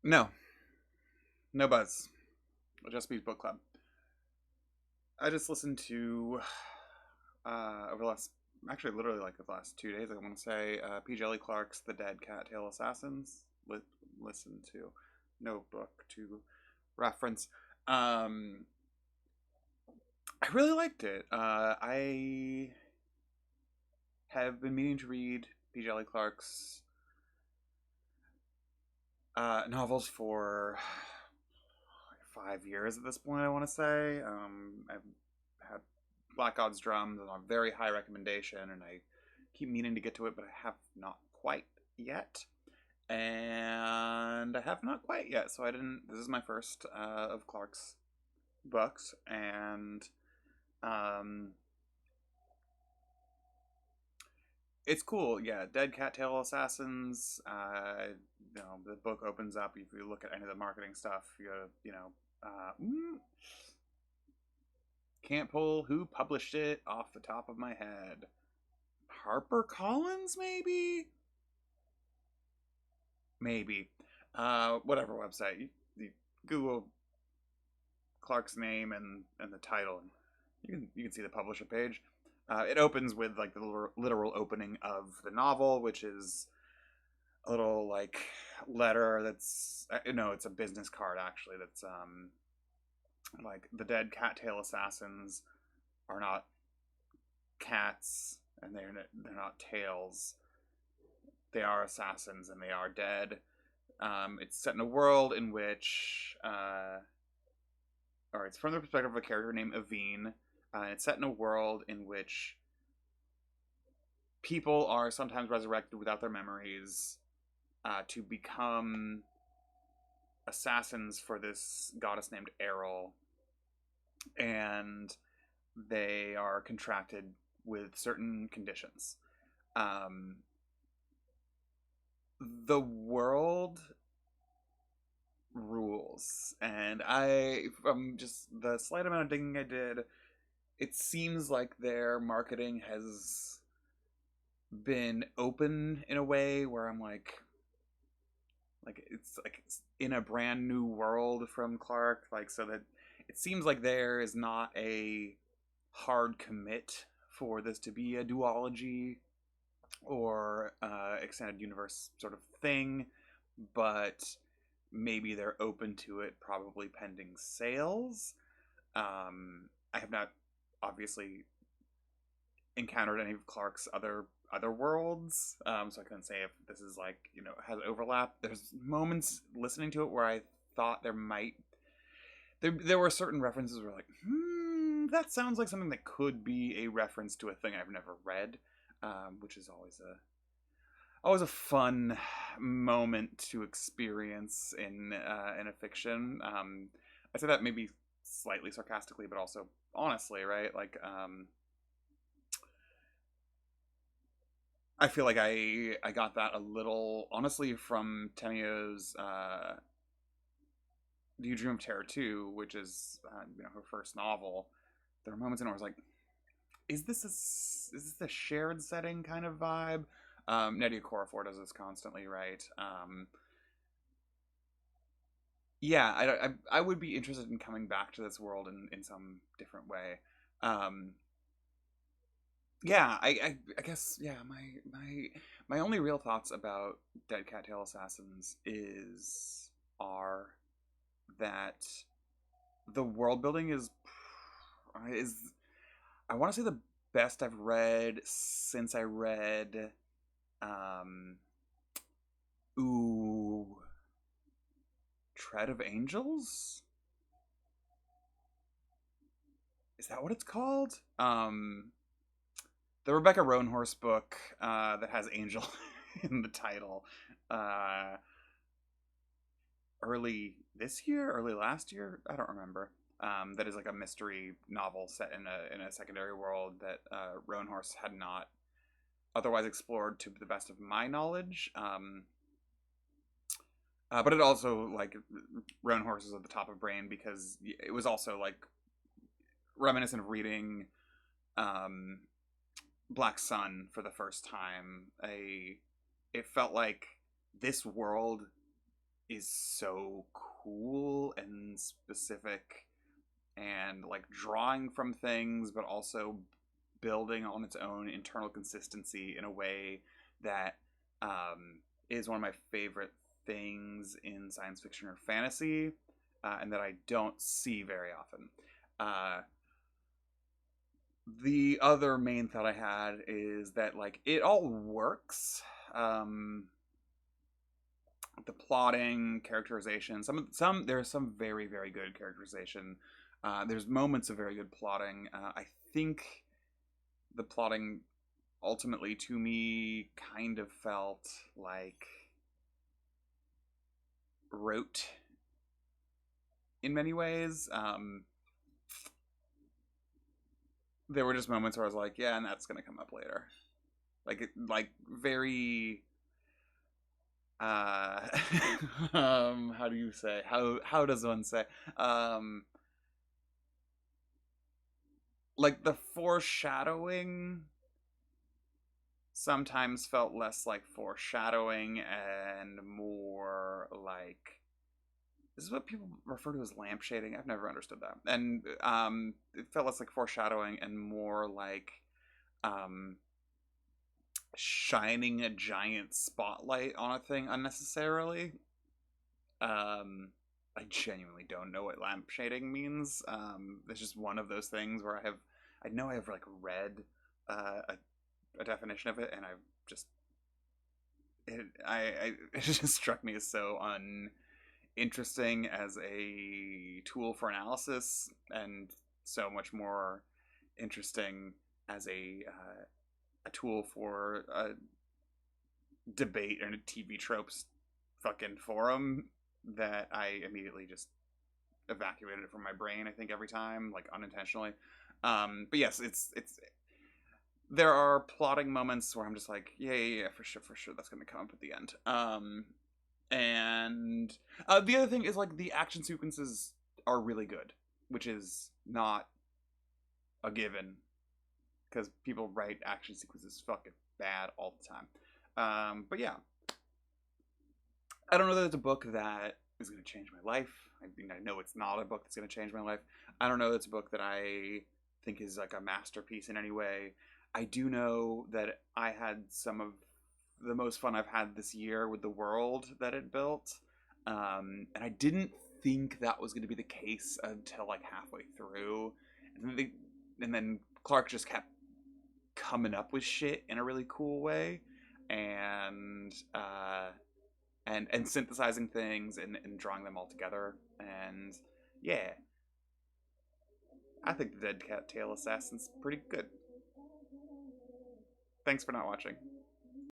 No, no buzz. Just Beat Book Club. I just listened to over the last, actually, literally like the last 2 days. I want to say Djeli Clark's "The Dead Cattail Assassins." Listen to, no book to reference. Um, I really liked it. I have been meaning to read Djeli Clark's novels for 5 years at this point. I want to say I've had Black God's Drums on a very high recommendation, and I keep meaning to get to it, but I have not quite yet. And I have not quite yet, so I didn't. This is my first of Clark's books, and um, it's cool. Yeah, Dead Cattail Assassins. The book opens up. If you look at any of the marketing stuff, can't pull who published it off the top of my head. Harper Collins, maybe. Maybe. Whatever website. You Google Clark's name and the title, and you can see the publisher page. It opens with like the literal opening of the novel, which is a little like letter that's no, it's a business card actually. That's like the dead cattail assassins are not cats, and they're not tails. They are assassins, and they are dead. It's set in a world in which, or it's from the perspective of a character named Aveen. It's set in a world in which people are sometimes resurrected without their memories to become assassins for this goddess named Errol, and they are contracted with certain conditions. Um, the world rules, and from just the slight amount of digging I did, it seems like their marketing has been open in a way where I'm like it's in a brand new world from Clark, like, so that it seems like there is not a hard commit for this to be a duology or extended universe sort of thing, but maybe they're open to it, probably pending sales. I have not obviously encountered any of Clark's other worlds, so I couldn't say if this is like has overlap. There's moments listening to it where I thought there were certain references where like, that sounds like something that could be a reference to a thing I've never read, which is always a fun moment to experience in a fiction. I say that maybe slightly sarcastically, but also honestly, right? Like, I feel like I got that a little honestly from Temio's "Do You Dream of Terror 2," which is her first novel. There were moments in it where I was like, is this a shared setting kind of vibe? Nnedi Okorafor does this constantly, right? Yeah, I would be interested in coming back to this world in some different way. Um, yeah, I guess, yeah. My only real thoughts about Dead Cattail Assassins are that the world building is I want to say the best I've read since I read um ooh Tread of Angels. Is that what it's called? The Rebecca Roanhorse book that has Angel in the title. Uh, early last year, I don't remember. That is like a mystery novel set in a secondary world that Roanhorse had not otherwise explored to the best of my knowledge. But it also like Roanhorse is at the top of brain because it was also like reminiscent of reading um, Black Sun for the first time. It felt like this world is so cool and specific, and like drawing from things but also building on its own internal consistency in a way that um, is one of my favorite things in science fiction or fantasy, and that I don't see very often. Uh, the other main thought I had is that like it all works. Um, the plotting, characterization, there's some very very good characterization. There's moments of very good plotting. I think the plotting ultimately to me kind of felt like rote in many ways. There were just moments where I was like, yeah, and that's gonna come up later. Like very uh how do you say, how does one say, um like the foreshadowing sometimes felt less like foreshadowing and more like, this is what people refer to as lampshading. I've never understood that. And it felt less like foreshadowing and more like um, shining a giant spotlight on a thing unnecessarily. Um, I genuinely don't know what lampshading means. It's just one of those things where I know I have like read a definition of it, and I've just it just struck me as so uninteresting as a tool for analysis, and so much more interesting as a tool for debate and a TV tropes fucking forum, that I immediately just evacuated it from my brain. I think every time, like unintentionally. But yes, it's there are plotting moments where I'm just like, yeah, yeah, yeah, for sure, that's gonna come up at the end. And the other thing is like the action sequences are really good, which is not a given because people write action sequences fucking bad all the time. But yeah, I don't know that it's a book that is going to change my life. I mean, I know it's not a book that's going to change my life. I don't know that it's a book that I think is like a masterpiece in any way. I do know that I had some of the most fun I've had this year with the world that it built. And I didn't think that was going to be the case until like halfway through. And then Clark just kept coming up with shit in a really cool way. And and synthesizing things and drawing them all together. And yeah, I think the Dead Cat Tail Assassin's pretty good. Thanks for not watching.